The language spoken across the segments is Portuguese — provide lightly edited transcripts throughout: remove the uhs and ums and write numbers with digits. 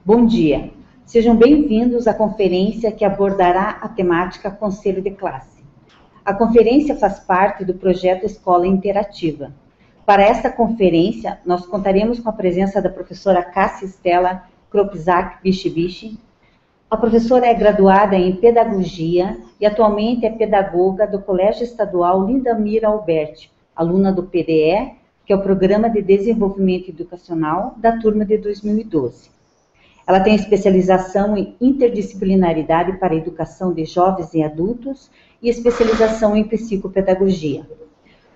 Bom dia, sejam bem-vindos à conferência que abordará a temática Conselho de Classe. A conferência faz parte do projeto Escola Interativa. Para esta conferência, nós contaremos com a presença da professora Cássia Estela Kropczak Bichibichi. A professora é graduada em Pedagogia e atualmente é pedagoga do Colégio Estadual Lindamir Alberti, aluna do PDE, que é o Programa de Desenvolvimento Educacional da turma de 2012. Ela tem especialização em interdisciplinaridade para a educação de jovens e adultos e especialização em psicopedagogia.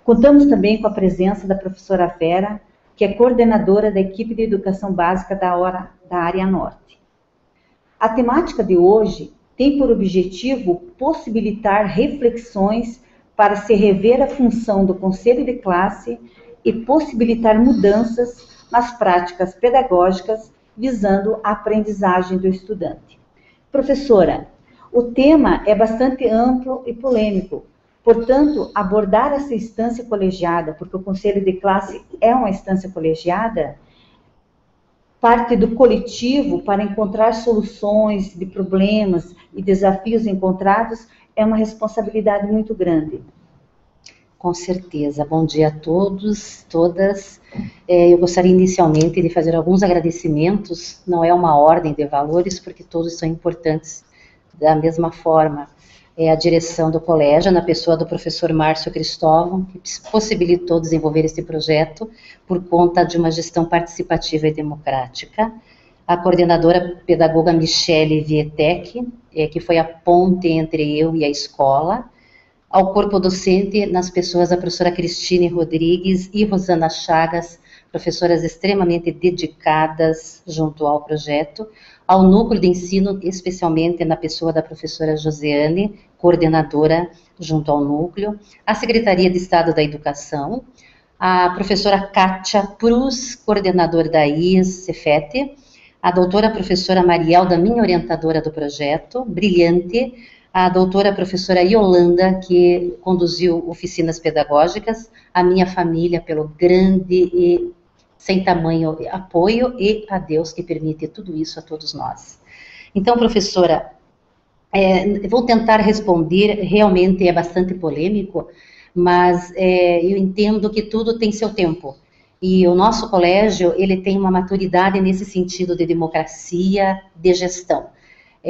Contamos também com a presença da professora Vera, que é coordenadora da equipe de educação básica da área norte. A temática de hoje tem por objetivo possibilitar reflexões para se rever a função do conselho de classe e possibilitar mudanças nas práticas pedagógicas visando a aprendizagem do estudante. Professora, o tema é bastante amplo e polêmico, portanto, abordar essa instância colegiada, porque o conselho de classe é uma instância colegiada, parte do coletivo para encontrar soluções de problemas e desafios encontrados, é uma responsabilidade muito grande. Com certeza. Bom dia a todos, todas. Eu gostaria inicialmente de fazer alguns agradecimentos, não é uma ordem de valores, porque todos são importantes da mesma forma. A direção do colégio, na pessoa do professor Márcio Cristóvão, que possibilitou desenvolver esse projeto por conta de uma gestão participativa e democrática. A coordenadora pedagoga Michele Vietek, que foi a ponte entre eu e a escola. Ao corpo docente, nas pessoas da professora Cristine Rodrigues e Rosana Chagas, professoras extremamente dedicadas junto ao projeto, ao núcleo de ensino, especialmente na pessoa da professora Josiane, coordenadora junto ao núcleo, a Secretaria de Estado da Educação, a professora Kátia Prus, coordenadora da IES Cefete, a doutora professora Mariel, da minha orientadora do projeto, brilhante, a doutora professora Yolanda, que conduziu oficinas pedagógicas, a minha família pelo grande e sem tamanho apoio, e a Deus que permite tudo isso a todos nós. Então, professora, vou tentar responder, realmente é bastante polêmico, mas eu entendo que tudo tem seu tempo. E o nosso colégio, ele tem uma maturidade nesse sentido de democracia, de gestão.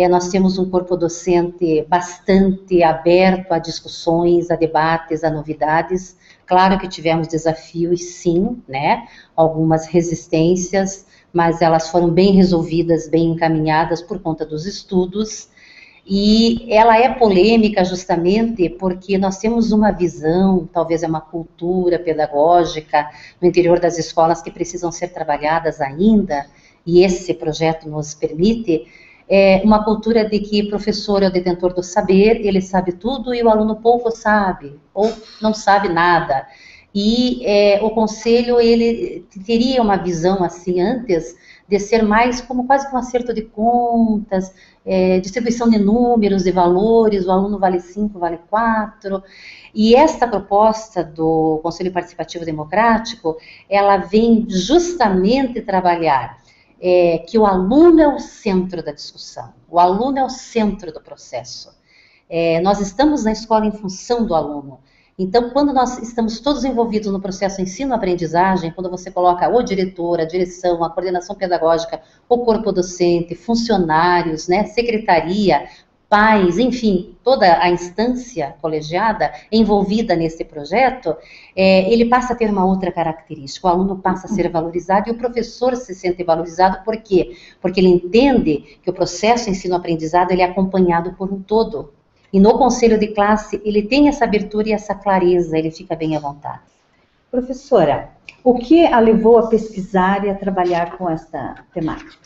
Nós temos um corpo docente bastante aberto a discussões, a debates, a novidades. Claro que tivemos desafios, sim, né? Algumas resistências, mas elas foram bem resolvidas, bem encaminhadas por conta dos estudos. E ela é polêmica justamente porque nós temos uma visão, talvez é uma cultura pedagógica no interior das escolas que precisam ser trabalhadas ainda, e esse projeto nos permite. Uma cultura de que o professor é o detentor do saber, ele sabe tudo e o aluno pouco sabe, ou não sabe nada. E o conselho, ele teria uma visão assim antes de ser mais como quase um acerto de contas, distribuição de números, de valores, o aluno vale 5, vale 4. E esta proposta do Conselho Participativo Democrático, ela vem justamente trabalhar que o aluno é o centro da discussão, o aluno é o centro do processo. Nós estamos na escola em função do aluno. Então, quando nós estamos todos envolvidos no processo ensino-aprendizagem, quando você coloca o diretor, a direção, a coordenação pedagógica, o corpo docente, funcionários, né, secretaria, pais, enfim, toda a instância colegiada envolvida nesse projeto, ele passa a ter uma outra característica, o aluno passa a ser valorizado e o professor se sente valorizado, por quê? Porque ele entende que o processo ensino-aprendizado ele é acompanhado por um todo, e no conselho de classe ele tem essa abertura e essa clareza, ele fica bem à vontade. Professora, o que a levou a pesquisar e a trabalhar com esta temática?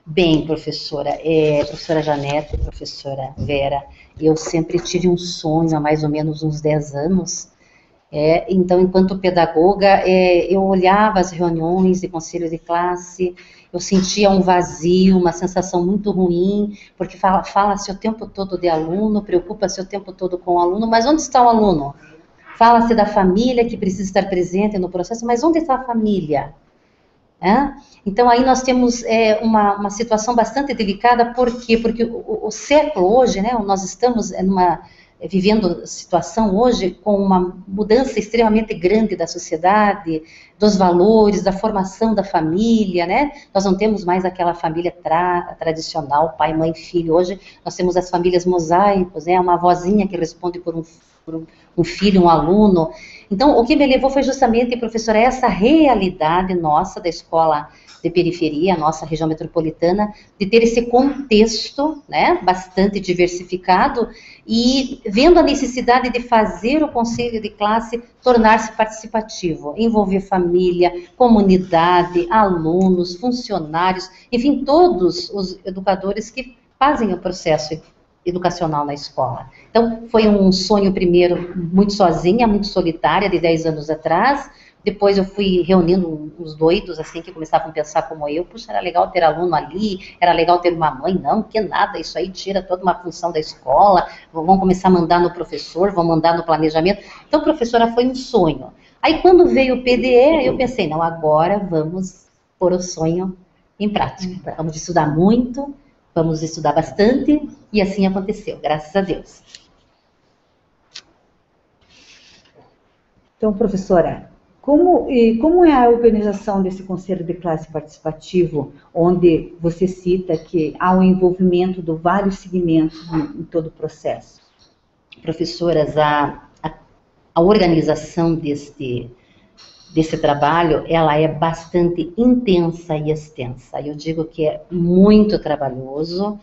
Bem, professora, professora Janete, professora Vera, eu sempre tive um sonho há mais ou menos uns 10 anos, então, enquanto pedagoga, eu olhava as reuniões de conselho de classe, eu sentia um vazio, uma sensação muito ruim, porque fala-se o tempo todo de aluno, preocupa-se o tempo todo com o aluno, mas onde está o aluno? Fala-se da família que precisa estar presente no processo, mas onde está a família? Então, aí nós temos uma situação bastante delicada, por quê? Porque o século hoje, né, nós estamos vivendo situação hoje com uma mudança extremamente grande da sociedade, dos valores, da formação da família, né? Nós não temos mais aquela família tradicional, pai, mãe, filho. Hoje nós temos as famílias mosaicos, né? Uma avózinha que responde por um filho, um aluno. Então, o que me levou foi justamente, professora, essa realidade nossa da escola de periferia, a nossa região metropolitana, de ter esse contexto, né, bastante diversificado, e vendo a necessidade de fazer o conselho de classe tornar-se participativo, envolver família, comunidade, alunos, funcionários, enfim, todos os educadores que fazem o processo educacional na escola. Então, foi um sonho primeiro muito sozinha, muito solitária, de 10 anos atrás. Depois eu fui reunindo uns doidos, assim, que começavam a pensar como eu. Puxa, era legal ter aluno ali, era legal ter uma mãe. Não, que nada, isso aí tira toda uma função da escola. Vão começar a mandar no professor, vão mandar no planejamento. Então, professora, foi um sonho. Aí, quando veio o PDE, eu pensei, não, agora vamos pôr o sonho em prática. Vamos estudar muito, vamos estudar bastante, e assim aconteceu, graças a Deus. Então, professora, como é a organização desse conselho de classe participativo, onde você cita que há o envolvimento de vários segmentos em todo o processo? Professoras, a organização desse trabalho, ela é bastante intensa e extensa. Eu digo que é muito trabalhoso,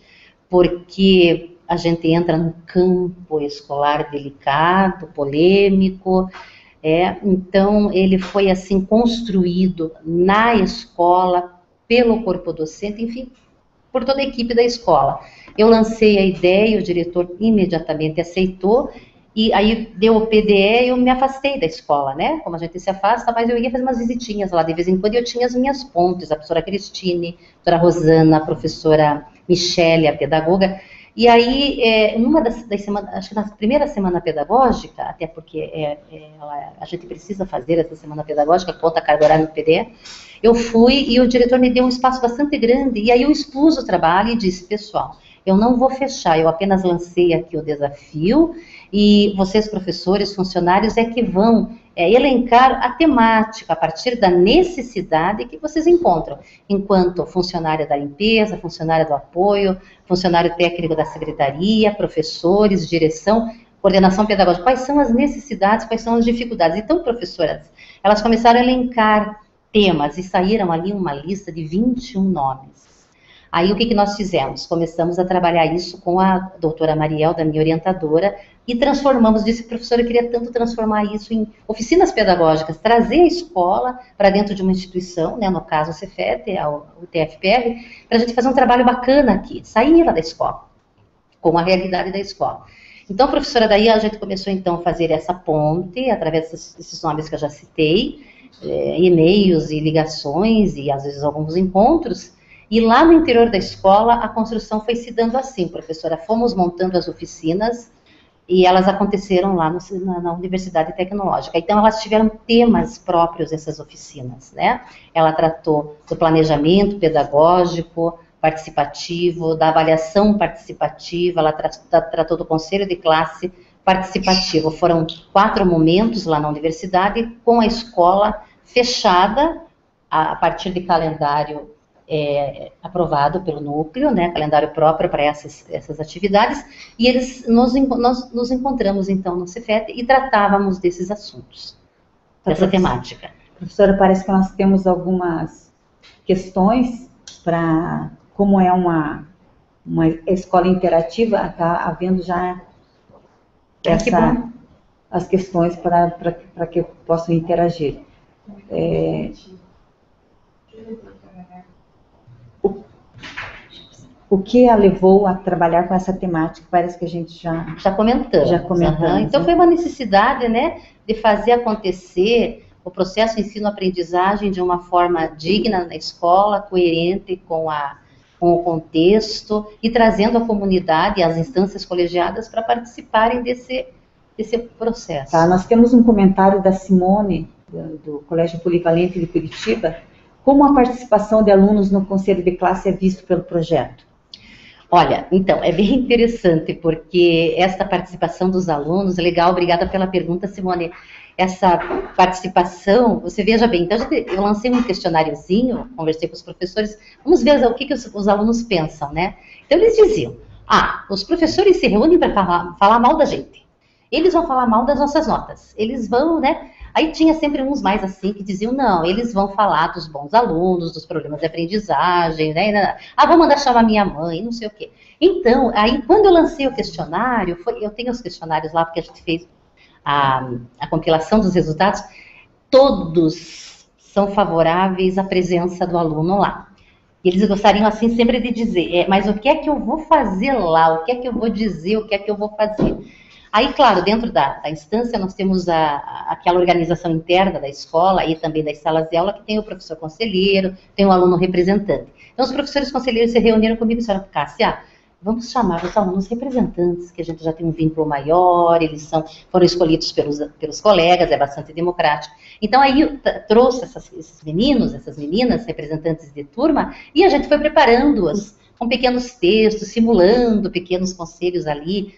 porque a gente entra num campo escolar delicado, polêmico. Então, ele foi assim construído na escola, pelo corpo docente, enfim, por toda a equipe da escola. Eu lancei a ideia, o diretor imediatamente aceitou, e aí deu o PDE e eu me afastei da escola, né? Como a gente se afasta, mas eu ia fazer umas visitinhas lá de vez em quando, e eu tinha as minhas pontes, a professora Cristine, a professora Rosana, a professora Michele, a pedagoga. E aí, numa das semanas, acho que na primeira semana pedagógica, até porque a gente precisa fazer essa semana pedagógica, conta a carga horária no PDE, eu fui e o diretor me deu um espaço bastante grande, e aí eu expus o trabalho e disse, pessoal, eu não vou fechar, eu apenas lancei aqui o desafio, e vocês, professores, funcionários, é que vão elencar a temática a partir da necessidade que vocês encontram, enquanto funcionária da limpeza, funcionária do apoio, funcionário técnico da secretaria, professores, direção, coordenação pedagógica. Quais são as necessidades, quais são as dificuldades? Então, professoras, elas começaram a elencar temas e saíram ali uma lista de 21 nomes. Aí, o que nós fizemos? Começamos a trabalhar isso com a doutora Mariel, da minha orientadora, e transformamos, disse, professora, eu queria tanto transformar isso em oficinas pedagógicas, trazer a escola para dentro de uma instituição, né, no caso o Cefet, o TFPR, para a gente fazer um trabalho bacana aqui, sair lá da escola, com a realidade da escola. Então, professora, daí a gente começou então a fazer essa ponte, através desses nomes que eu já citei, e-mails e ligações, e às vezes alguns encontros. E lá no interior da escola, a construção foi se dando assim, professora. Fomos montando as oficinas e elas aconteceram lá na Universidade Tecnológica. Então, elas tiveram temas próprios, essas oficinas, né? Ela tratou do planejamento pedagógico, participativo, da avaliação participativa, ela tratou do conselho de classe participativo. Foram 4 momentos lá na universidade, com a escola fechada, a partir de calendário aprovado pelo núcleo, né, calendário próprio para essas atividades, e nós nos encontramos então no Cefet e tratávamos desses assuntos, dessa temática. Professora, parece que nós temos algumas questões para, como é uma escola interativa, está havendo já as questões para que eu possa interagir. O que a levou a trabalhar com essa temática? Parece que a gente já comentamos. Então, foi uma necessidade, né, de fazer acontecer o processo ensino-aprendizagem de uma forma digna na escola, coerente com o contexto, e trazendo a comunidade e as instâncias colegiadas para participarem desse processo. Tá, nós temos um comentário da Simone, do Colégio Polivalente de Curitiba, Como a participação de alunos no conselho de classe é visto pelo projeto? Olha, então, é bem interessante, porque esta participação dos alunos, legal, obrigada pela pergunta, Simone. Essa participação, você veja bem, então eu lancei um questionáriozinho, conversei com os professores, vamos ver o que os alunos pensam, né? Então eles diziam, os professores se reúnem para falar mal da gente, eles vão falar mal das nossas notas, eles vão, né? Aí tinha sempre uns mais assim que diziam, não, eles vão falar dos bons alunos, dos problemas de aprendizagem, né? Vou mandar chamar minha mãe, não sei o quê. Então, aí quando eu lancei o questionário, eu tenho os questionários lá, porque a gente fez a compilação dos resultados, todos são favoráveis à presença do aluno lá. E eles gostariam, assim, sempre de dizer, mas o que é que eu vou fazer lá? O que é que eu vou dizer? O que é que eu vou fazer? Aí, claro, dentro da instância, nós temos aquela organização interna da escola e também das salas de aula, que tem o professor conselheiro, tem o aluno representante. Então, os professores conselheiros se reuniram comigo e disseram, Cássia, vamos chamar os alunos representantes, que a gente já tem um vínculo maior, eles foram escolhidos pelos colegas, é bastante democrático. Então, aí eu trouxe esses meninos, essas meninas, representantes de turma, e a gente foi preparando-as com pequenos textos, simulando pequenos conselhos ali,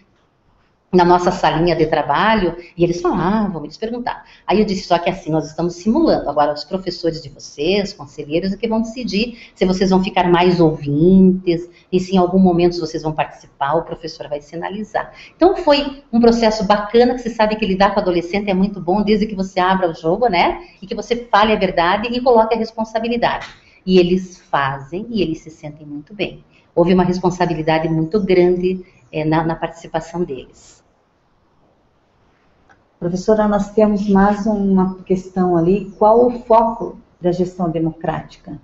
na nossa salinha de trabalho, e eles falavam, eles perguntavam. Aí eu disse, só que assim, nós estamos simulando. Agora, os professores de vocês, conselheiros, é que vão decidir se vocês vão ficar mais ouvintes, e se em algum momento vocês vão participar, o professor vai sinalizar. Então, foi um processo bacana, que você sabe que lidar com adolescente é muito bom, desde que você abra o jogo, né? E que você fale a verdade e coloque a responsabilidade. E eles fazem, e eles se sentem muito bem. Houve uma responsabilidade muito grande na participação deles. Professora, nós temos mais uma questão ali. Qual o foco da gestão democrática?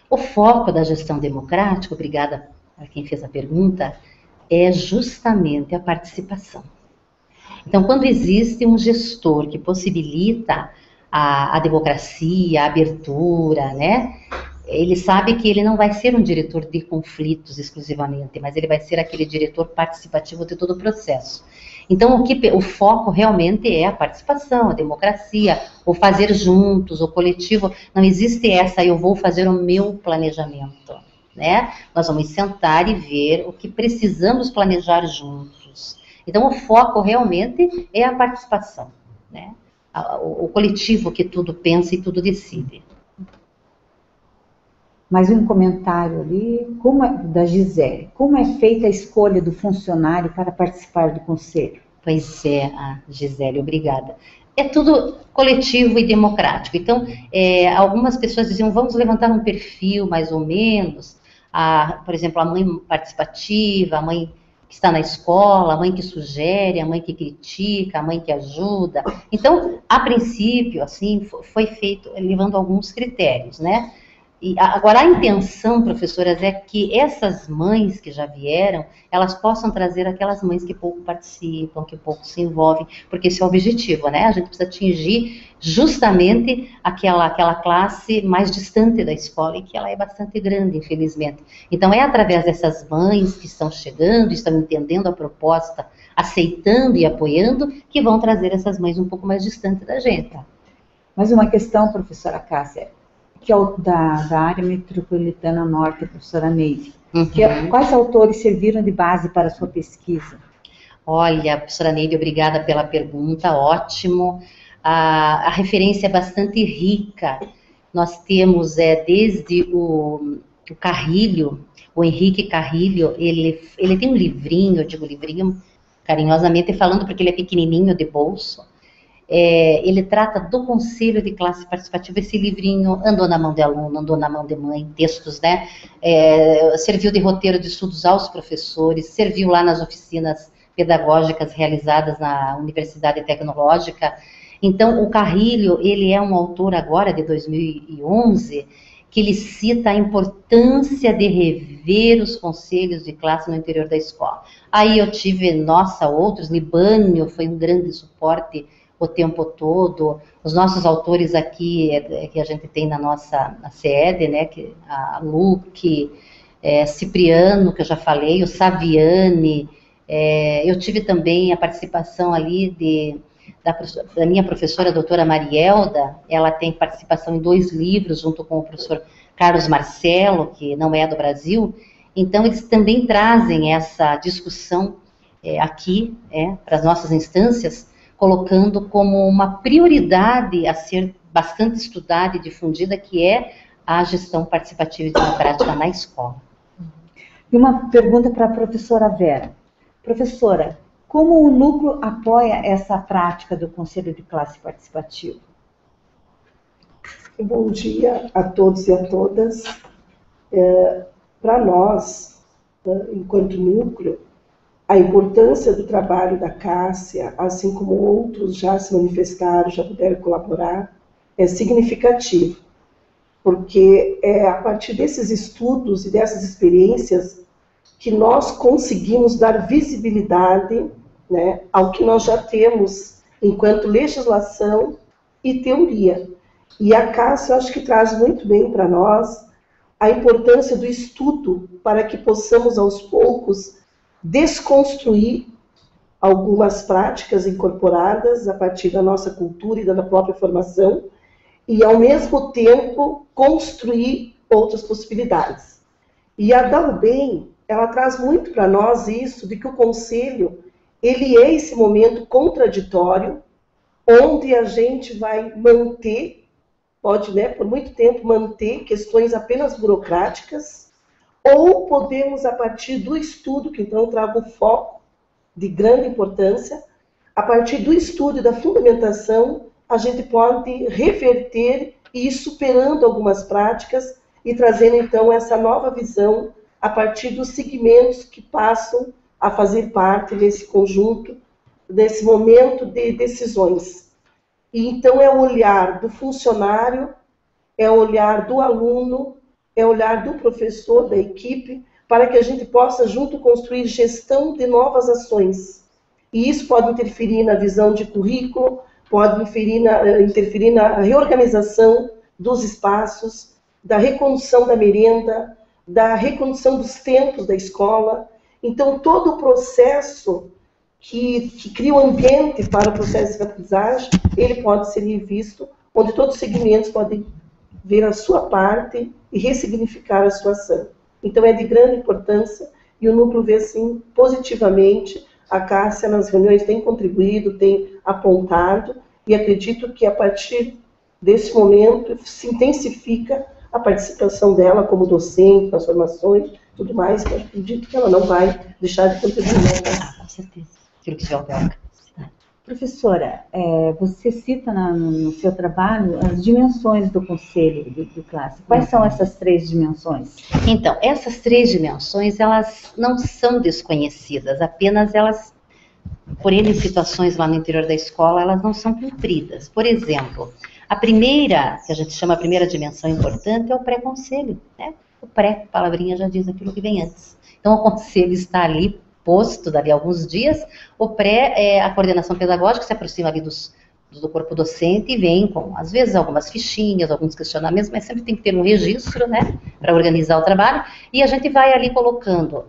O foco da gestão democrática, obrigada a quem fez a pergunta, é justamente a participação. Então, quando existe um gestor que possibilita a democracia, a abertura, né? Ele sabe que ele não vai ser um diretor de conflitos exclusivamente, mas ele vai ser aquele diretor participativo de todo o processo. Então, o foco realmente é a participação, a democracia, o fazer juntos, o coletivo. Não existe eu vou fazer o meu planejamento, né? Nós vamos sentar e ver o que precisamos planejar juntos. Então, o foco realmente é a participação, né? O coletivo que tudo pensa e tudo decide. Mais um comentário ali, da Gisele. Como é feita a escolha do funcionário para participar do conselho? Pois é, Gisele, obrigada. É tudo coletivo e democrático. Então, algumas pessoas diziam, vamos levantar um perfil mais ou menos, por exemplo, a mãe participativa, a mãe que está na escola, a mãe que sugere, a mãe que critica, a mãe que ajuda. Então, a princípio, assim, foi feito levando alguns critérios, né? E agora, a intenção, professoras, é que essas mães que já vieram, elas possam trazer aquelas mães que pouco participam, que pouco se envolvem, porque esse é o objetivo, né? A gente precisa atingir justamente aquela classe mais distante da escola, e que ela é bastante grande, infelizmente. Então, é através dessas mães que estão chegando, estão entendendo a proposta, aceitando e apoiando, que vão trazer essas mães um pouco mais distante da gente. Mais uma questão, professora Cássia, que é da área metropolitana norte, a professora Neide. Uhum. Quais autores serviram de base para a sua pesquisa? Olha, professora Neide, obrigada pela pergunta, ótimo. A referência é bastante rica. Nós temos desde o Carrilho, o Henrique Carrilho, ele tem um livrinho, eu digo livrinho carinhosamente falando porque ele é pequenininho de bolso. Ele trata do conselho de classe participativa. Esse livrinho andou na mão de aluno, andou na mão de mãe, textos, né? Serviu de roteiro de estudos aos professores, serviu lá nas oficinas pedagógicas realizadas na Universidade Tecnológica. Então, o Carrilho, ele é um autor agora de 2011, que ele cita a importância de rever os conselhos de classe no interior da escola. Aí eu tive, outros, Libânio foi um grande suporte o tempo todo. Os nossos autores aqui, que a gente tem na sede, né, a Luque, Cipriano, que eu já falei, o Saviani, eu tive também a participação ali da minha professora, a doutora Marielda. Ela tem participação em 2 livros, junto com o professor Carlos Marcelo, que não é do Brasil. Então, eles também trazem essa discussão aqui, para as nossas instâncias, colocando como uma prioridade a ser bastante estudada e difundida, que é a gestão participativa e democrática na escola. E uma pergunta para a professora Vera. Professora, como o núcleo apoia essa prática do Conselho de Classe Participativo? Bom dia a todos e a todas. Para nós, enquanto núcleo, a importância do trabalho da Cássia, assim como outros já se manifestaram, já puderam colaborar, é significativo, porque é a partir desses estudos e dessas experiências que nós conseguimos dar visibilidade, né, ao que nós já temos enquanto legislação e teoria. E a Cássia, eu acho que traz muito bem para nós a importância do estudo para que possamos, aos poucos, desconstruir algumas práticas incorporadas a partir da nossa cultura e da própria formação e, ao mesmo tempo, construir outras possibilidades. E a DAUBEM, ela traz muito para nós isso, de que o Conselho, ele é esse momento contraditório, onde a gente vai manter, pode, né, por muito tempo, manter questões apenas burocráticas, ou podemos, a partir do estudo, que então trago o foco de grande importância, a partir do estudo e da fundamentação, a gente pode reverter e ir superando algumas práticas e trazendo, então, essa nova visão a partir dos segmentos que passam a fazer parte desse conjunto, desse momento de decisões. E, então, é o olhar do funcionário, é o olhar do aluno, é o olhar do professor, da equipe, para que a gente possa, junto, construir gestão de novas ações. E isso pode interferir na visão de currículo, pode interferir na reorganização dos espaços, da recondução da merenda, da recondução dos tempos da escola. Então, todo o processo que cria o ambiente para o processo de aprendizagem, ele pode ser revisto, onde todos os segmentos podem ver a sua parte e ressignificar a sua ação. Então, é de grande importância, e o núcleo vê, assim, positivamente. A Cássia, nas reuniões, tem contribuído, tem apontado, e acredito que, a partir desse momento, se intensifica a participação dela como docente, nas formações, tudo mais, que eu acredito que ela não vai deixar de contribuir. Com certeza. Aquilo que já houver. Professora, você cita no seu trabalho as dimensões do Conselho de Classe. Quais são essas 3 dimensões? Então, essas 3 dimensões, elas não são desconhecidas, apenas elas, por N situações lá no interior da escola, elas não são cumpridas. Por exemplo, a primeira, que a gente chama a primeira dimensão importante, é o pré-conselho, né? O pré, a palavrinha já diz aquilo que vem antes. Então, o conselho está ali, posto dali a alguns dias. O pré é a coordenação pedagógica, se aproxima ali do corpo docente e vem com, às vezes, algumas fichinhas, alguns questionamentos, mas sempre tem que ter um registro, né, para organizar o trabalho, e a gente vai ali colocando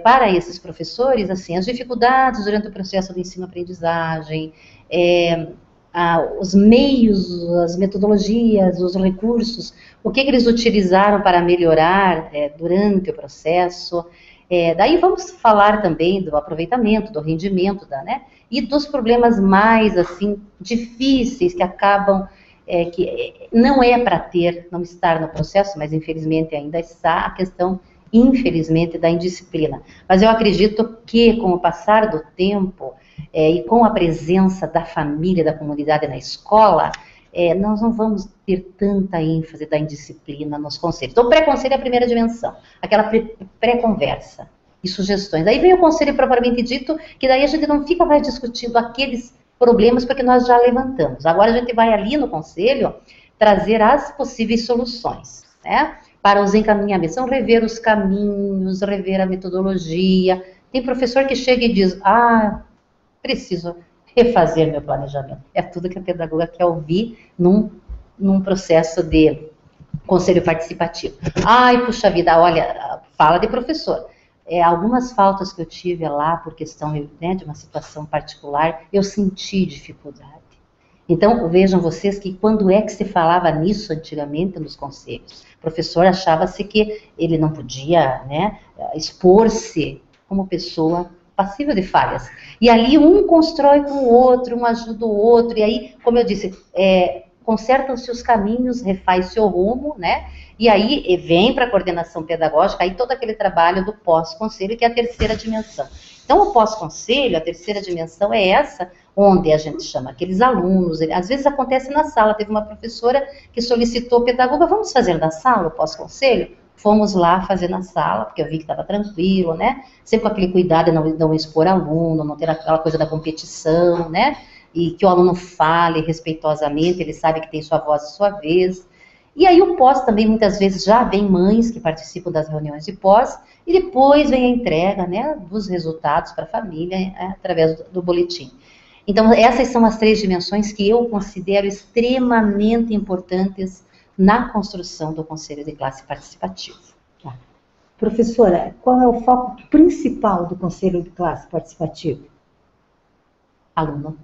para esses professores, assim, as dificuldades durante o processo de ensino-aprendizagem, os meios, as metodologias, os recursos, o que eles utilizaram para melhorar durante o processo. Daí vamos falar também do aproveitamento, do rendimento, né, e dos problemas mais, assim, difíceis que acabam, que não é para não estar no processo, mas infelizmente ainda está a questão, infelizmente, da indisciplina. Mas eu acredito que, com o passar do tempo, e com a presença da família, da comunidade na escola, nós não vamos ter tanta ênfase da indisciplina nos conselhos. Então, o pré-conselho é a primeira dimensão, aquela pré-conversa e sugestões. Aí vem o conselho propriamente dito, que daí a gente não fica mais discutindo aqueles problemas, porque nós já levantamos. Agora a gente vai ali no conselho trazer as possíveis soluções, né, para os encaminhamentos. Então, rever os caminhos, rever a metodologia. Tem professor que chega e diz, preciso refazer meu planejamento. É tudo que a pedagoga quer ouvir num processo de conselho participativo. Ai, puxa vida, olha, fala de professor. algumas faltas que eu tive lá, por questão, né, de uma situação particular, eu senti dificuldade. Então, vejam vocês que quando é que se falava nisso antigamente nos conselhos? O professor achava-se que ele não podia, né, expor-se como pessoa passível de falhas. E ali um constrói com o outro, um ajuda o outro, e aí, como eu disse, consertam-se os caminhos, refaz-se o rumo, né? E aí vem para a coordenação pedagógica, aí todo aquele trabalho do pós-conselho, que é a terceira dimensão. Então, o pós-conselho, a terceira dimensão é essa, onde a gente chama aqueles alunos, às vezes acontece na sala, teve uma professora que solicitou, pedagoga, vamos fazer na sala o pós-conselho? Fomos lá fazer na sala, porque eu vi que estava tranquilo, né? Sempre com aquele cuidado de não expor aluno, não ter aquela coisa da competição, né? E que o aluno fale respeitosamente, ele sabe que tem sua voz e sua vez. E aí o pós também, muitas vezes, já vem mães que participam das reuniões de pós, e depois vem a entrega, né, dos resultados para a família, através do boletim. Então, essas são as 3 dimensões que eu considero extremamente importantes na construção do Conselho de Classe Participativo. Tá. Professora, qual é o foco principal do Conselho de Classe Participativo? Aluno.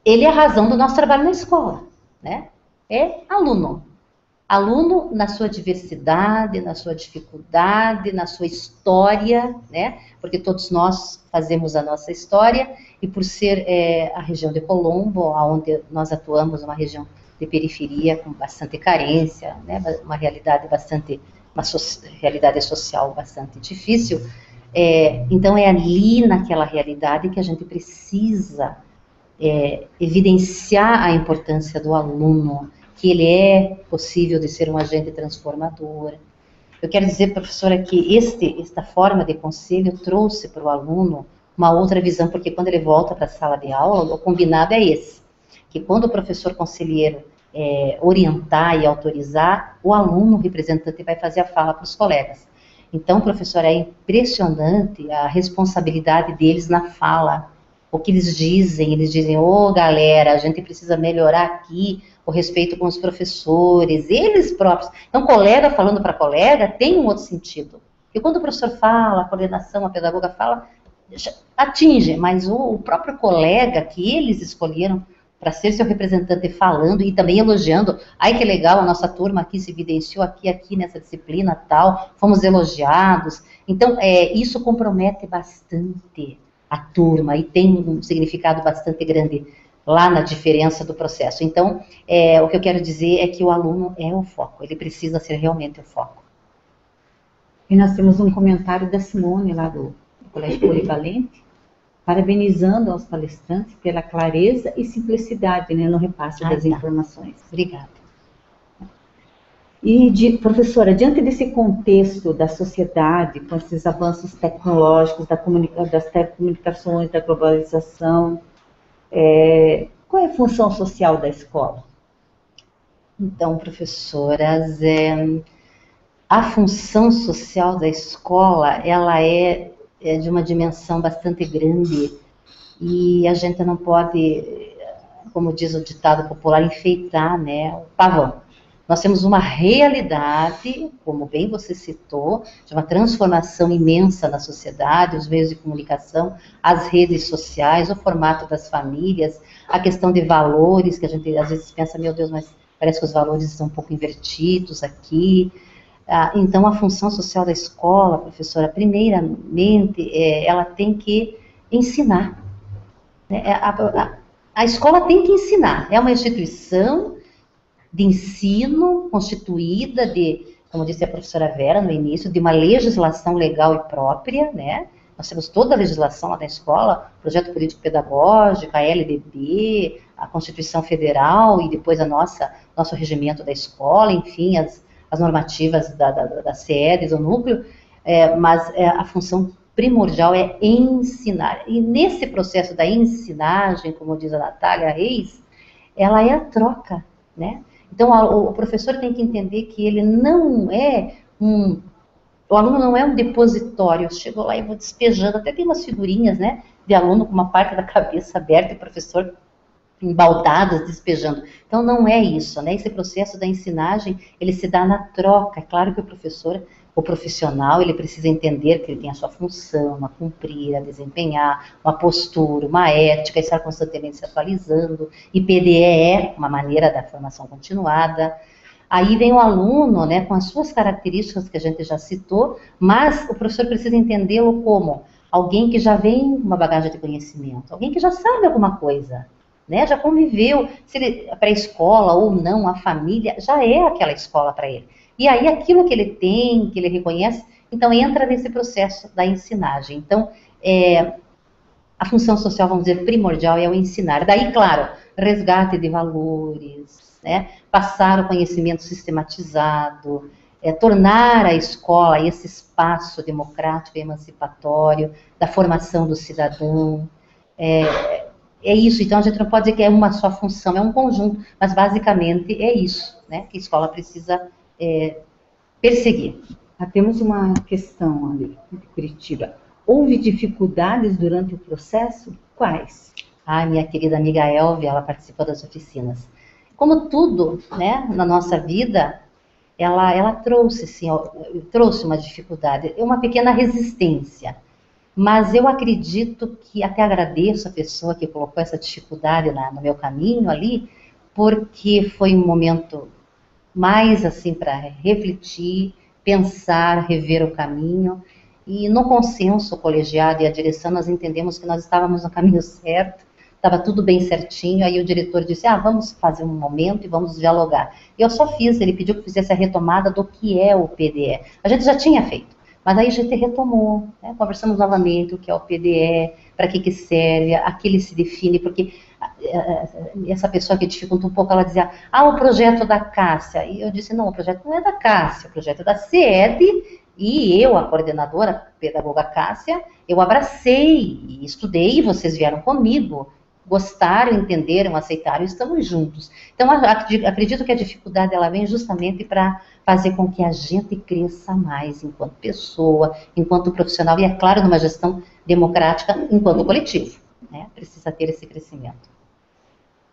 Ele é a razão do nosso trabalho na escola, né? É aluno. Aluno na sua diversidade, na sua dificuldade, na sua história, né? Porque todos nós fazemos a nossa história, e por ser a região de Colombo, onde nós atuamos, uma região de periferia com bastante carência, né? Uma realidade realidade social bastante difícil, então é ali naquela realidade que a gente precisa evidenciar a importância do aluno, que ele é possível de ser um agente transformador. Eu quero dizer, professora, que esta forma de conselho trouxe para o aluno uma outra visão, porque quando ele volta para a sala de aula, o combinado é esse, que quando o professor conselheiro orientar e autorizar, o aluno representante vai fazer a fala para os colegas. Então, professora, é impressionante a responsabilidade deles na fala. O que eles dizem, galera, a gente precisa melhorar aqui o respeito com os professores, eles próprios. Então, colega falando para colega tem um outro sentido. E quando o professor fala, a coordenação, a pedagoga fala, atinge, mas o próprio colega que eles escolheram para ser seu representante falando e também elogiando, ai que legal, a nossa turma aqui se evidenciou aqui nessa disciplina tal, fomos elogiados. Então, isso compromete bastante a turma e tem um significado bastante grande lá na diferença do processo. Então, o que eu quero dizer é que o aluno é o foco, ele precisa ser realmente o foco. E nós temos um comentário da Simone, lá do Colégio Polivalente, parabenizando aos palestrantes pela clareza e simplicidade, né, no repasse das informações. Obrigada. E, professora, diante desse contexto da sociedade, com esses avanços tecnológicos, das telecomunicações, da globalização, qual é a função social da escola? Então, professoras, a função social da escola, ela é de uma dimensão bastante grande, e a gente não pode, como diz o ditado popular, enfeitar, né, o pavão. Nós temos uma realidade, como bem você citou, de uma transformação imensa na sociedade, os meios de comunicação, as redes sociais, o formato das famílias, a questão de valores, que a gente às vezes pensa, meu Deus, mas parece que os valores estão um pouco invertidos aqui. Então, a função social da escola, professora, primeiramente, ela tem que ensinar. Né? A escola tem que ensinar, é uma instituição de ensino constituída de, como disse a professora Vera no início, de uma legislação legal e própria, né? Nós temos toda a legislação lá na escola, projeto político pedagógico, a LDB, a Constituição Federal e depois nosso regimento da escola, enfim, as normativas da sede, do núcleo, mas a função primordial é ensinar. E nesse processo da ensinagem, como diz a Natália Reis, ela é a troca, né? Então, o professor tem que entender que ele não é o aluno não é um depositório, eu chego lá e vou despejando, até tem umas figurinhas, né, de aluno com uma parte da cabeça aberta e o professor embaldadas, despejando. Então, não é isso, né? Esse processo da ensinagem, ele se dá na troca. É claro que o professor, o profissional, ele precisa entender que ele tem a sua função a cumprir, a desempenhar, uma postura, uma ética, estar constantemente se atualizando. E PDE é uma maneira da formação continuada. Aí vem o aluno, né, com as suas características que a gente já citou, mas o professor precisa entendê-lo como alguém que já vem com uma bagagem de conhecimento, alguém que já sabe alguma coisa, né, já conviveu, se ele pré-escola ou não, a família já é aquela escola para ele. E aí aquilo que ele tem, que ele reconhece, então entra nesse processo da ensinagem. Então, a função social, vamos dizer, primordial é o ensinar. Daí, claro, resgate de valores, né? Passar o conhecimento sistematizado, tornar a escola esse espaço democrático e emancipatório da formação do cidadão. É isso, então a gente não pode dizer que é uma só função, é um conjunto, mas basicamente é isso, né? Que a escola precisa perseguir. Temos uma questão ali de Curitiba. Houve dificuldades durante o processo? Quais? Minha querida amiga Elvia, ela participou das oficinas. Como tudo, né, na nossa vida, ela trouxe, sim, trouxe uma dificuldade, uma pequena resistência. Mas eu acredito que, até agradeço a pessoa que colocou essa dificuldade no meu caminho ali, porque foi um momento mais assim para refletir, pensar, rever o caminho. E no consenso colegiado e a direção, nós entendemos que nós estávamos no caminho certo, estava tudo bem certinho, aí o diretor disse, vamos fazer um momento e vamos dialogar. Eu só fiz, ele pediu que eu fizesse a retomada do que é o PDE. A gente já tinha feito, mas aí a gente retomou, né? Conversamos novamente o que é o PDE, para que serve, a que ele se define, porque essa pessoa que dificulta um pouco, ela dizia, o projeto da Cássia. E eu disse, não, o projeto não é da Cássia, o projeto é da CED. E eu, a coordenadora, a pedagoga Cássia, eu abracei e estudei, e vocês vieram comigo, gostaram, entenderam, aceitaram, estamos juntos. Então, acredito que a dificuldade ela vem justamente para fazer com que a gente cresça mais enquanto pessoa, enquanto profissional, e é claro, numa gestão democrática, enquanto coletivo, né? Precisa ter esse crescimento.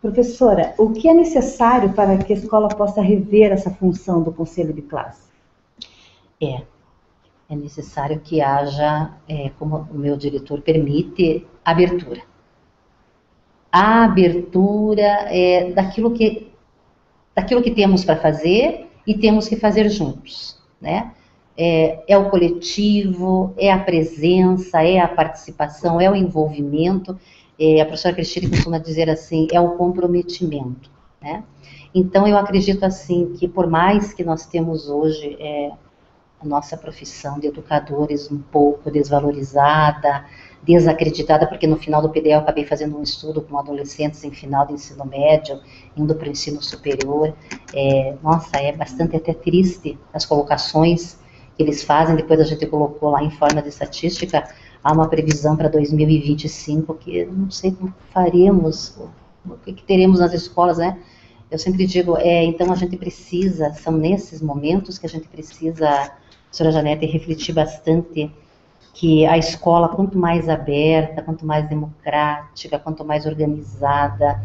Professora, o que é necessário para que a escola possa rever essa função do conselho de classe? É necessário que haja, como o meu diretor permite, abertura. A abertura daquilo que temos para fazer e temos que fazer juntos, né? É o coletivo, é a presença, é a participação, é o envolvimento. A professora Cristina costuma dizer assim, é o comprometimento, né? Então, eu acredito assim que por mais que nós temos hoje a nossa profissão de educadores um pouco desvalorizada, desacreditada, porque no final do PDE eu acabei fazendo um estudo com adolescentes em final de ensino médio, indo para o ensino superior. Nossa, é bastante até triste as colocações que eles fazem. Depois a gente colocou lá em forma de estatística, há uma previsão para 2025 que não sei como faremos, o que teremos nas escolas, né? Eu sempre digo, então a gente precisa, são nesses momentos que a gente precisa, professora Janete, refletir bastante que a escola, quanto mais aberta, quanto mais democrática, quanto mais organizada,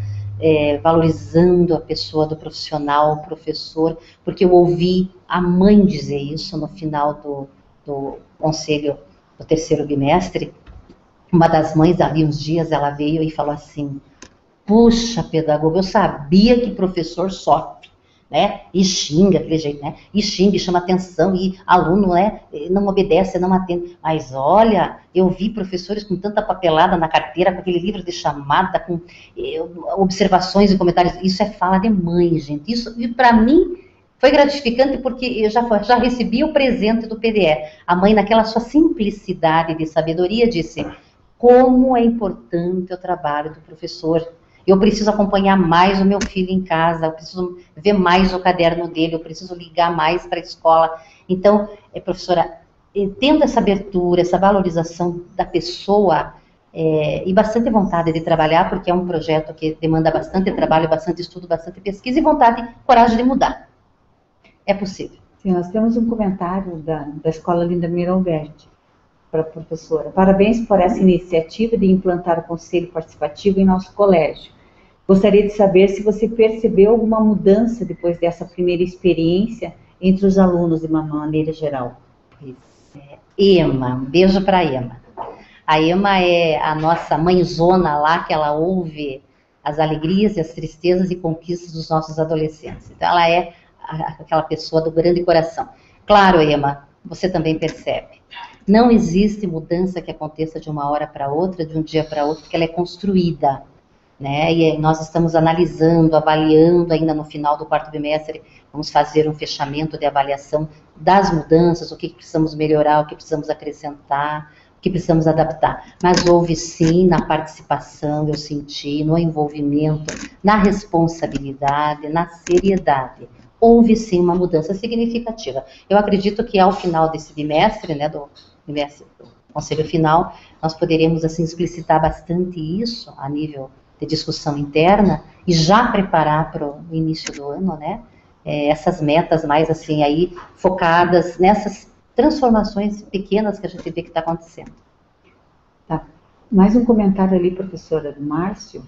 valorizando a pessoa do profissional, o professor, porque eu ouvi a mãe dizer isso no final do conselho do terceiro bimestre. Uma das mães, ali uns dias, ela veio e falou assim, puxa, pedagogo, eu sabia que professor sofre, né? E xinga, daquele jeito, né? E xinga, e chama atenção, e aluno, né? Não obedece, não atende. Mas olha, eu vi professores com tanta papelada na carteira, com aquele livro de chamada, com observações e comentários. Isso é fala de mãe, gente. Isso, para mim, foi gratificante porque eu já recebi o presente do PDE. A mãe, naquela sua simplicidade de sabedoria, disse, como é importante o trabalho do professor. Eu preciso acompanhar mais o meu filho em casa, eu preciso ver mais o caderno dele, eu preciso ligar mais para a escola. Então, professora, tendo essa abertura, essa valorização da pessoa e bastante vontade de trabalhar, porque é um projeto que demanda bastante trabalho, bastante estudo, bastante pesquisa e vontade, coragem de mudar. É possível. Sim, nós temos um comentário da Escola Lindamir Alberti para a professora. Parabéns por essa iniciativa de implantar o conselho participativo em nosso colégio. Gostaria de saber se você percebeu alguma mudança depois dessa primeira experiência entre os alunos de uma maneira geral. Ema, um beijo para a Ema. A Ema é a nossa mãezona lá, que ela ouve as alegrias e as tristezas e conquistas dos nossos adolescentes. Então, ela é aquela pessoa do grande coração. Claro, Ema, você também percebe. Não existe mudança que aconteça de uma hora para outra, de um dia para outro, porque ela é construída, né? E nós estamos analisando, avaliando ainda no final do quarto bimestre, vamos fazer um fechamento de avaliação das mudanças, o que precisamos melhorar, o que precisamos acrescentar, o que precisamos adaptar. Mas houve sim na participação, eu senti, no envolvimento, na responsabilidade, na seriedade. Houve sim uma mudança significativa. Eu acredito que ao final desse bimestre, né, do conselho final, nós poderemos assim explicitar bastante isso a nível de discussão interna e já preparar para o início do ano, né, essas metas mais assim aí focadas nessas transformações pequenas que a gente vê que está acontecendo. Tá. Mais um comentário ali, professora Márcio.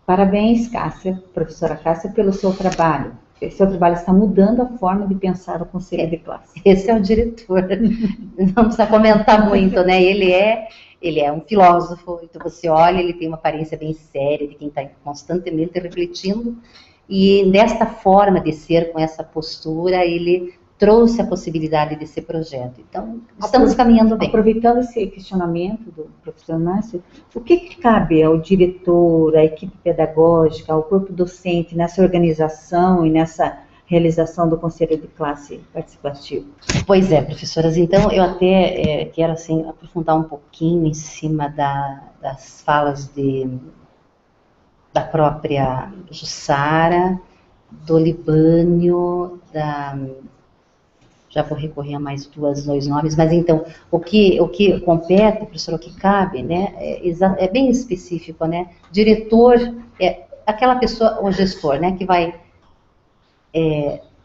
Parabéns, Cássia, professora Cássia, pelo seu trabalho. Seu trabalho está mudando a forma de pensar o conselho de classe. Esse é o diretor. Não precisa comentar muito, né? Ele é um filósofo, então você olha, ele tem uma aparência bem séria, de quem está constantemente refletindo, e desta forma de ser, com essa postura, ele trouxe a possibilidade desse projeto. Então, estamos caminhando bem. Aproveitando esse questionamento do professor Márcio, o que cabe ao diretor, à equipe pedagógica, ao corpo docente nessa organização e nessa realização do conselho de classe participativo? Pois é, professoras, então eu até quero assim, aprofundar um pouquinho em cima das falas da própria Jussara, do Libânio, já vou recorrer a mais dois nomes, mas então, o que compete, professor, o que cabe, né, é bem específico, né, diretor é aquela pessoa, o gestor, né, que vai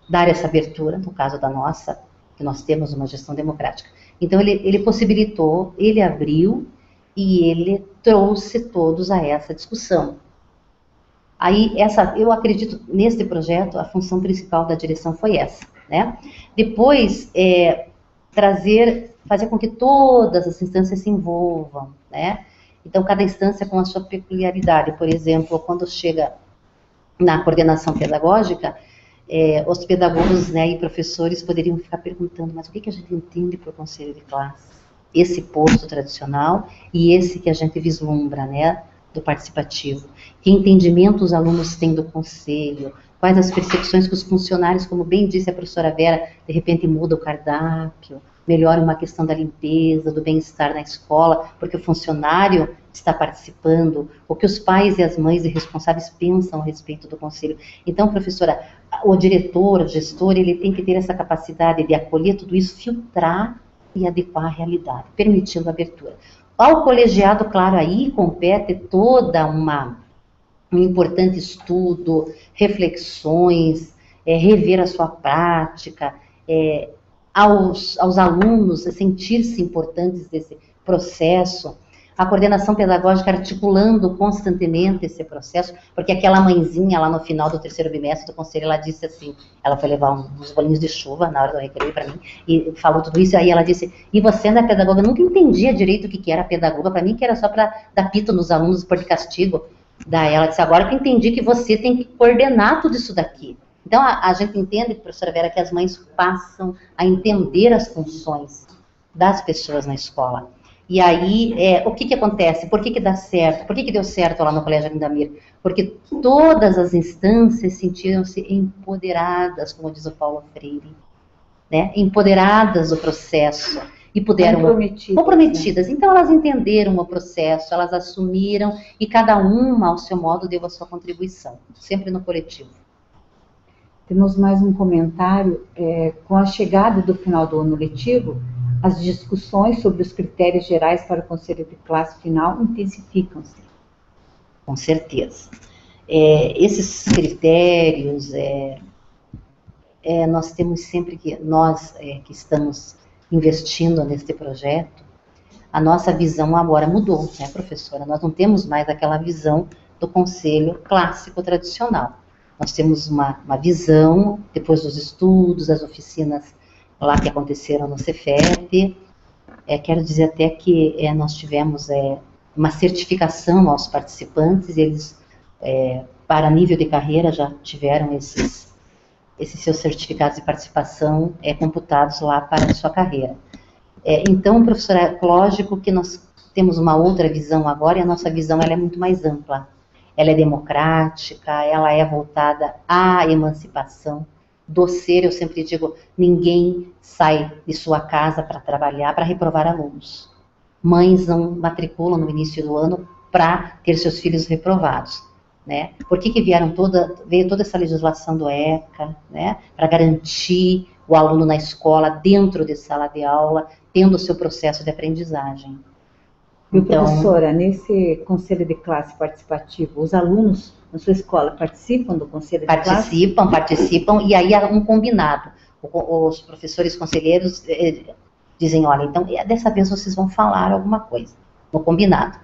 dar essa abertura, no caso da nossa, que nós temos uma gestão democrática. Então, ele possibilitou, ele abriu e ele trouxe todos a essa discussão. Aí, eu acredito, nesse projeto, a função principal da direção foi essa, né? Depois, fazer com que todas as instâncias se envolvam, né? Então, cada instância com a sua peculiaridade. Por exemplo, quando chega na coordenação pedagógica, os pedagogos, né, e professores poderiam ficar perguntando, mas o que a gente entende por conselho de classe? Esse posto tradicional e esse que a gente vislumbra, né, do participativo. Que entendimento os alunos têm do conselho? Quais as percepções que os funcionários, como bem disse a professora Vera, de repente muda o cardápio, melhora uma questão da limpeza, do bem-estar na escola, porque o funcionário está participando, o que os pais e as mães e responsáveis pensam a respeito do conselho. Então, professora, o diretor, o gestor, ele tem que ter essa capacidade de acolher tudo isso, filtrar e adequar à realidade, permitindo a abertura. Ao colegiado, claro, aí compete toda um importante estudo, reflexões, rever a sua prática, aos alunos sentir-se importantes desse processo, a coordenação pedagógica articulando constantemente esse processo, porque aquela mãezinha lá no final do terceiro bimestre do conselho, ela disse assim, ela foi levar uns bolinhos de chuva na hora do recreio para mim, e falou tudo isso, aí ela disse, e você não é pedagoga? Eu nunca entendia direito o que era pedagoga, para mim que era só para dar pito nos alunos por de castigo. Daí ela disse, agora que eu entendi que você tem que coordenar tudo isso daqui. Então, a gente entende, professora Vera, que as mães passam a entender as funções das pessoas na escola. E aí, o que acontece? Por que dá certo? Por que deu certo lá no Colégio Arindamir? Porque todas as instâncias sentiram-se empoderadas, como diz o Paulo Freire, né? Empoderadas do processo. E puderam... Comprometidas. Né? Então, elas entenderam o processo, elas assumiram, e cada uma, ao seu modo, deu a sua contribuição. Sempre no coletivo. Temos mais um comentário. Com a chegada do final do ano letivo, as discussões sobre os critérios gerais para o conselho de classe final intensificam-se. Com certeza. Esses critérios, nós temos sempre que, nós que estamos investindo nesse projeto, a nossa visão agora mudou, né, professora? Nós não temos mais aquela visão do conselho clássico tradicional. Nós temos uma visão, depois dos estudos, das oficinas lá que aconteceram no Cefep, quero dizer até que nós tivemos uma certificação aos participantes, eles, para nível de carreira, já tiveram esses seus certificados de participação computados lá para a sua carreira. Então, professora, lógico que nós temos uma outra visão agora, e a nossa visão ela é muito mais ampla. Ela é democrática, ela é voltada à emancipação do ser. Eu sempre digo, ninguém sai de sua casa para trabalhar, para reprovar alunos. Mães não matriculam no início do ano para ter seus filhos reprovados, né? Por que veio toda essa legislação do ECA, né? Para garantir o aluno na escola, dentro de sala de aula, tendo o seu processo de aprendizagem. Viu, professora, nesse conselho de classe participativo, os alunos na sua escola participam do conselho de classe? Participam, e aí há um combinado. Os professores conselheiros dizem, olha, então dessa vez vocês vão falar alguma coisa, no combinado.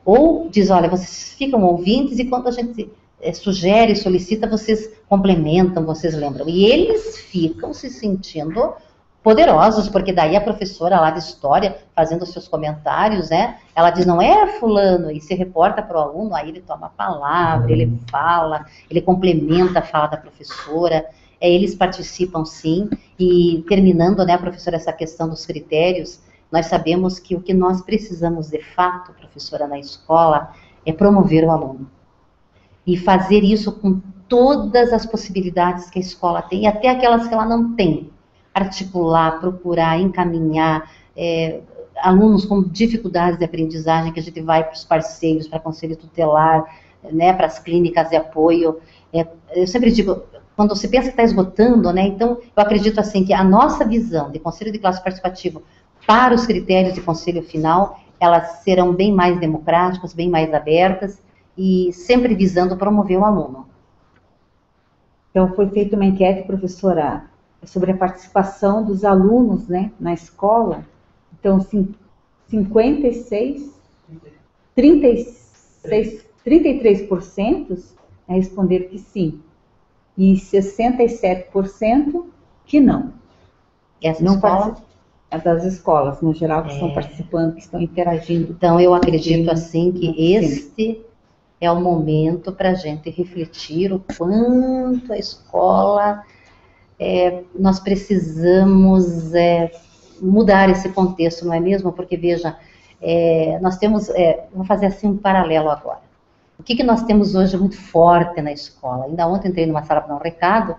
Ou diz, olha, vocês ficam ouvintes e quando a gente sugere, solicita, vocês complementam, vocês lembram. E eles ficam se sentindo poderosos, porque daí a professora lá de história, fazendo os seus comentários, né, ela diz, não é fulano, e se reporta para o aluno, aí ele toma a palavra, ele fala, ele complementa a fala da professora, eles participam sim, e terminando, né, professora, essa questão dos critérios, nós sabemos que o que nós precisamos de fato, professora, na escola, é promover o aluno. E fazer isso com todas as possibilidades que a escola tem, e até aquelas que ela não tem. Articular, procurar, encaminhar alunos com dificuldades de aprendizagem, que a gente vai para os parceiros, para o conselho tutelar, né, para as clínicas de apoio. Eu sempre digo, quando você pensa que está esgotando, né, então eu acredito assim que a nossa visão de conselho de classe participativo para os critérios de conselho final, elas serão bem mais democráticas, bem mais abertas e sempre visando promover o aluno. Então foi feita uma enquete, professora, sobre a participação dos alunos, né, na escola. Então, 33% responderam que sim, e 67% que não. Das escolas, no geral, que estão participando, que estão interagindo. Então, eu acredito, assim, que este é o momento para a gente refletir o quanto a escola... nós precisamos mudar esse contexto, não é mesmo? Porque, veja, nós temos, vou fazer assim um paralelo agora. O que nós temos hoje muito forte na escola? Ainda ontem entrei numa sala para dar um recado,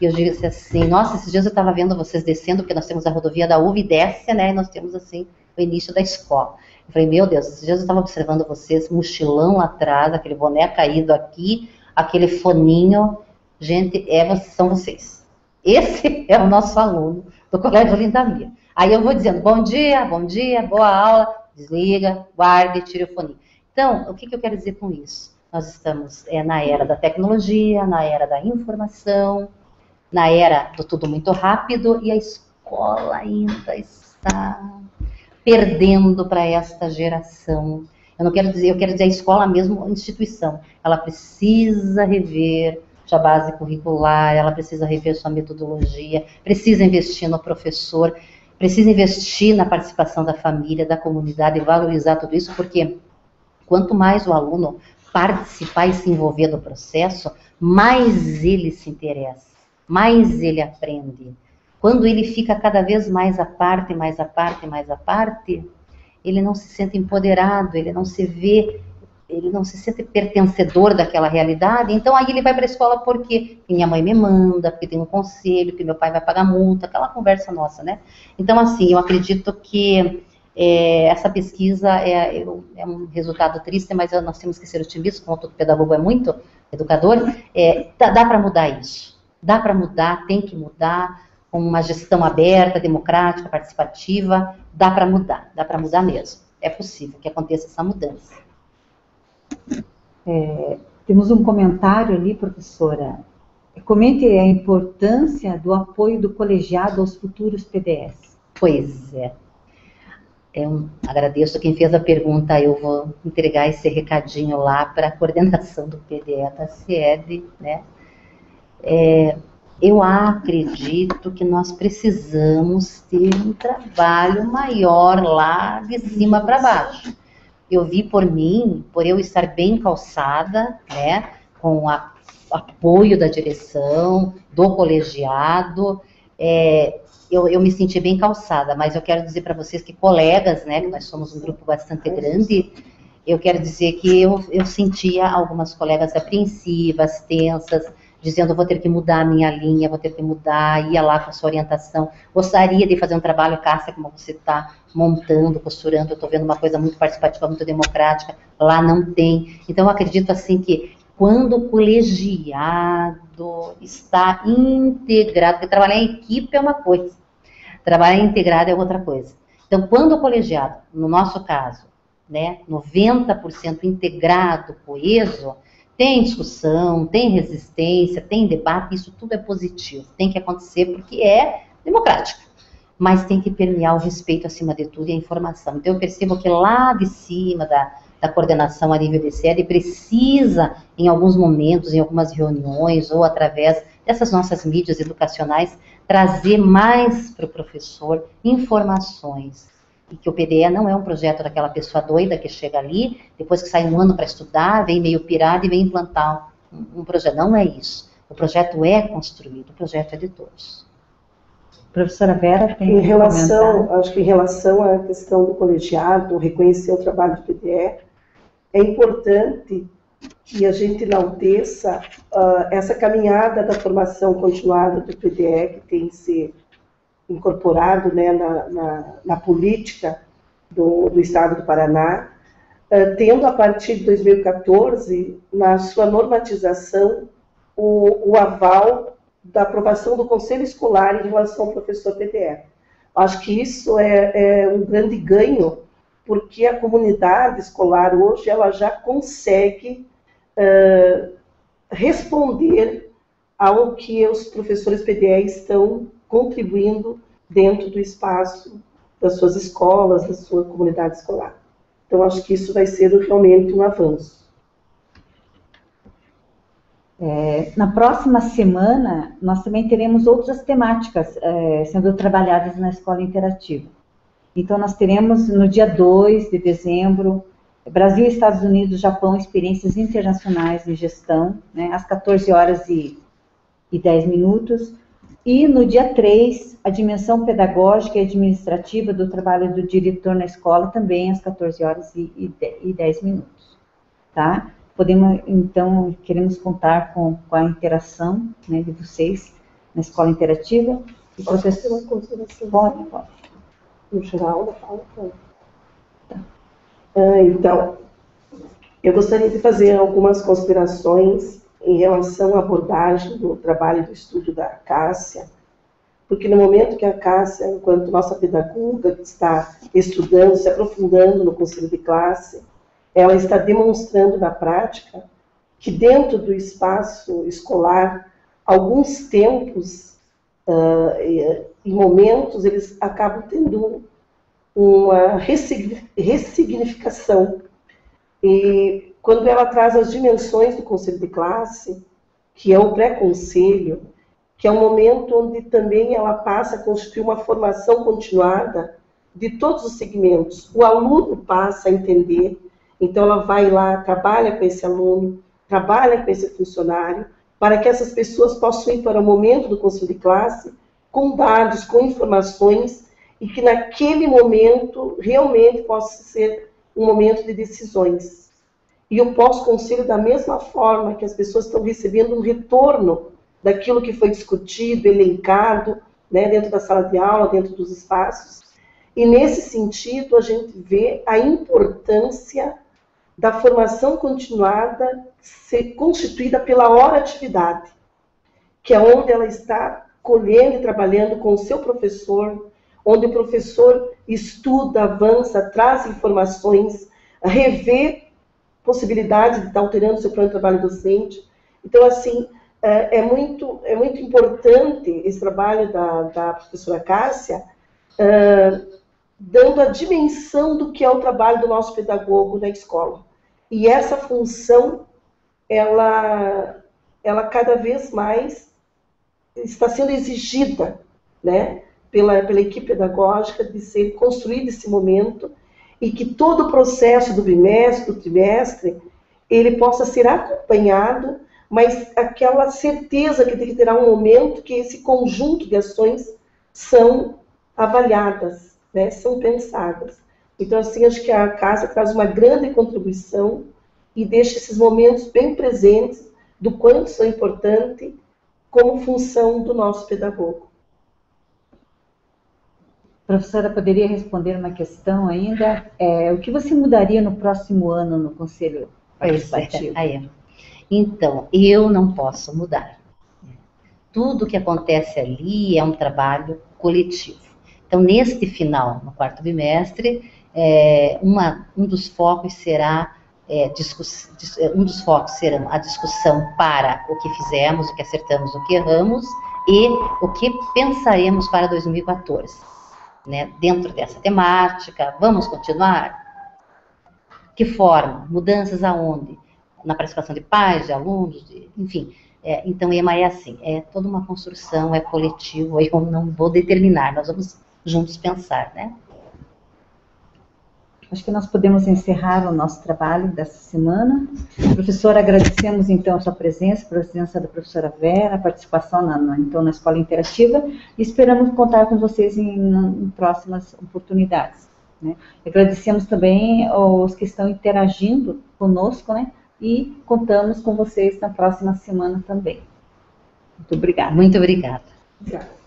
e eu disse assim, nossa, esses dias eu estava vendo vocês descendo, porque nós temos a rodovia da UV e desce, né, e nós temos assim, o início da escola. Eu falei, meu Deus, esses dias eu estava observando vocês, mochilão lá atrás, aquele boné caído aqui, aquele foninho, gente, são vocês. Esse é o nosso aluno do Colégio Olinda Mir. Aí eu vou dizendo, bom dia, boa aula, desliga, guarde, tire o fone. Então, o que eu quero dizer com isso? Nós estamos na era da tecnologia, na era da informação, na era do tudo muito rápido, e a escola ainda está perdendo para esta geração. Eu quero dizer a escola mesmo, a instituição. Ela precisa rever sua base curricular, ela precisa rever sua metodologia, precisa investir no professor, precisa investir na participação da família, da comunidade, e valorizar tudo isso, porque quanto mais o aluno participar e se envolver no processo, mais ele se interessa, mais ele aprende. Quando ele fica cada vez mais à parte, ele não se sente empoderado, ele não se vê, ele não se sente pertencedor daquela realidade, então aí ele vai para a escola porque minha mãe me manda, porque tem um conselho, que meu pai vai pagar multa, aquela conversa nossa, né? Então, assim, eu acredito que essa pesquisa é um resultado triste, mas nós temos que ser otimistas, como todo pedagogo é muito, educador, dá para mudar isso, dá para mudar, tem que mudar, com uma gestão aberta, democrática, participativa, dá para mudar mesmo, é possível que aconteça essa mudança. Temos um comentário ali, professora. Comente a importância do apoio do colegiado aos futuros PDS. Pois é. Agradeço quem fez a pergunta, eu vou entregar esse recadinho lá para a coordenação do PDE da SED, né? Eu acredito que nós precisamos ter um trabalho maior lá de cima para baixo. Eu vi por mim, por eu estar bem calçada, né, com o apoio da direção, do colegiado, eu me senti bem calçada, mas eu quero dizer para vocês que colegas, né, que nós somos um grupo bastante grande, eu quero dizer que eu sentia algumas colegas apreensivas, tensas, dizendo, vou ter que mudar a minha linha, vou ter que mudar, ia lá com a sua orientação, gostaria de fazer um trabalho, Cássia, como você está montando, costurando, eu estou vendo uma coisa muito participativa, muito democrática, lá não tem. Então, eu acredito assim que quando o colegiado está integrado, porque trabalhar em equipe é uma coisa, trabalhar integrado é outra coisa. Então, quando o colegiado, no nosso caso, né, 90% integrado, coeso, tem discussão, tem resistência, tem debate, isso tudo é positivo, tem que acontecer porque é democrático, mas tem que permear o respeito acima de tudo e a informação. Então eu percebo que lá de cima da coordenação a nível de sede precisa, em alguns momentos, em algumas reuniões ou através dessas nossas mídias educacionais, trazer mais para o professor informações. E que o PDE não é um projeto daquela pessoa doida que chega ali, depois que sai um ano para estudar, vem meio pirado e vem implantar um projeto. Não é isso. O projeto é construído, o projeto é de todos. Professora Vera, tem em relação, acho que em relação à questão do colegiado, reconhecer o trabalho do PDE, é importante que a gente enalteça essa caminhada da formação continuada do PDE, que tem se incorporado, né, na política do Estado do Paraná, tendo a partir de 2014, na sua normatização, o aval da aprovação do Conselho Escolar em relação ao professor PDE. Acho que isso é um grande ganho, porque a comunidade escolar hoje ela já consegue responder ao que os professores PDE estão contribuindo dentro do espaço das suas escolas, da sua comunidade escolar. Então, acho que isso vai ser realmente um avanço. Na próxima semana, nós também teremos outras temáticas sendo trabalhadas na Escola Interativa. Então, nós teremos no dia 2 de dezembro, Brasil, Estados Unidos, Japão, Experiências Internacionais em Gestão, né, às 14 horas e 10 minutos. E no dia 3, a dimensão pedagógica e administrativa do trabalho do diretor na escola, também às 14 horas e 10 minutos. Tá? Então, queremos contar com a interação, né, de vocês na Escola Interativa. E fazer uma consideração? Pode. No geral, da fala, tá. Então, eu gostaria de fazer algumas considerações em relação à abordagem do trabalho e do estudo da Cássia, porque no momento que a Cássia, enquanto nossa pedagoga, está estudando, se aprofundando no conselho de classe, ela está demonstrando na prática que dentro do espaço escolar, alguns tempos e momentos, eles acabam tendo uma ressignificação. E quando ela traz as dimensões do conselho de classe, que é o pré-conselho, que é um momento onde também ela passa a constituir uma formação continuada de todos os segmentos. O aluno passa a entender, então ela vai lá, trabalha com esse aluno, trabalha com esse funcionário, para que essas pessoas possam ir para o momento do conselho de classe com dados, com informações, e que naquele momento realmente possa ser um momento de decisões. E o pós-conselho, da mesma forma que as pessoas estão recebendo um retorno daquilo que foi discutido, elencado, né, dentro da sala de aula, dentro dos espaços. E nesse sentido, a gente vê a importância da formação continuada ser constituída pela hora-atividade, que é onde ela está colhendo e trabalhando com o seu professor, onde o professor estuda, avança, traz informações, revê possibilidades de estar alterando seu plano de trabalho docente. Então, assim, é muito importante esse trabalho da professora Cássia, dando a dimensão do que é o trabalho do nosso pedagogo na escola. E essa função, ela cada vez mais está sendo exigida, né, pela equipe pedagógica, de ser construído esse momento, e que todo o processo do bimestre, do trimestre, ele possa ser acompanhado, mas aquela certeza que tem que ter um momento que esse conjunto de ações são avaliadas, né, são pensadas. Então, assim, acho que a casa traz uma grande contribuição e deixa esses momentos bem presentes do quanto são importantes como função do nosso pedagogo. Professora, poderia responder uma questão ainda? O que você mudaria no próximo ano no Conselho Participativo? Então, eu não posso mudar. Tudo que acontece ali é um trabalho coletivo. Então, neste final, no quarto bimestre, um dos focos será a discussão para o que fizemos, o que acertamos, o que erramos e o que pensaremos para 2014. Né? Dentro dessa temática, vamos continuar? Que forma? Mudanças aonde? Na participação de pais, de alunos, enfim. Então, EMA é assim, é toda uma construção, é coletivo, eu não vou determinar, nós vamos juntos pensar, né? Acho que nós podemos encerrar o nosso trabalho dessa semana. Professora, agradecemos então a sua presença, a presença da professora Vera, a participação na Escola Interativa, e esperamos contar com vocês em próximas oportunidades. Né? Agradecemos também aos que estão interagindo conosco, né? E contamos com vocês na próxima semana também. Muito obrigada. Muito obrigada. Obrigada.